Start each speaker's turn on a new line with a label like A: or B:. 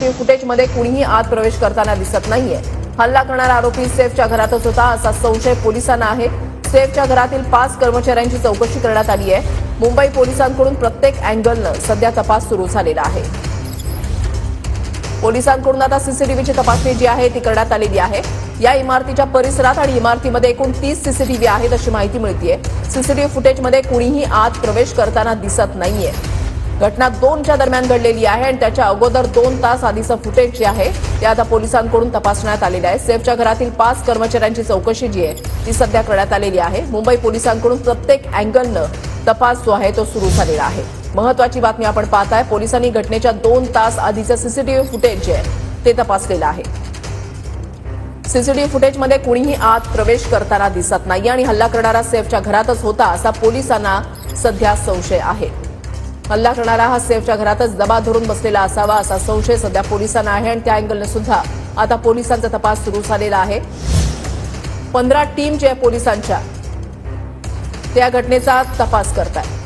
A: CCTV फुटेजमध्ये कुणीही आत प्रवेश करताना दिसत नाहीये। हल्ला करणारा आरोपी सेफच्या घरातच होता असा संशय पोलिसांना आहे। सेफच्या घरातील 5 कर्मचाऱ्यांची चौकशी करण्यात आली आहे। मुंबई पोलिसांकडून प्रत्येक अँगलनं सध्या तपास सुरू झालेला आहे। पोलिसांकडून आता सीसीटीव्हीची तपासणी जी आहे ती करण्यात आलेली आहे। या इमारतीच्या परिसरात आणि इमारतीमध्ये एकूण 30 सीसीटीव्ही आहेत अशी माहिती मिळतेय। सीसीटीव्ही फुटेजमध्ये कुणीही आत प्रवेश करताना दिसत नाहीये। घटना 2च्या दरम्यान घडलेली आहे आणि त्याच्या अगोदर 2 तास आधीचं फुटेज जे आहे ते आता पोलिसांकडून तपासण्यात आलेलं आहे। सेफच्या घरातील 5 कर्मचाऱ्यांची चौकशी जी आहे ती सध्या करण्यात आलेली आहे। मुंबई पोलिसांकडून प्रत्येक अँगलनं तपास जो आहे तो सुरू झालेला आहे। महत्वाची बातमी आपण पाहताय, पोलिसांनी घटनेच्या 2 तास आधीचं सीसीटीव्ही फुटेज जे आहे ते तपासलेलं आहे। सीसीटीव्ही फुटेजमध्ये कुणीही आत प्रवेश करताना दिसत नाही आणि हल्ला करणारा सेफच्या घरातच होता असा पोलिसांना सध्या संशय आहे। हल्ला करणारा हा सेफच्या घरातच दबा धरून बसलेला असावा असा संशय सध्या पोलिसांना आहे आणि त्या अँगलने सुद्धा आता पोलिसांचा तपास सुरू झालेला आहे। 15 टीम जे आहे पोलिसांच्या त्या घटनेचा तपास करतायत।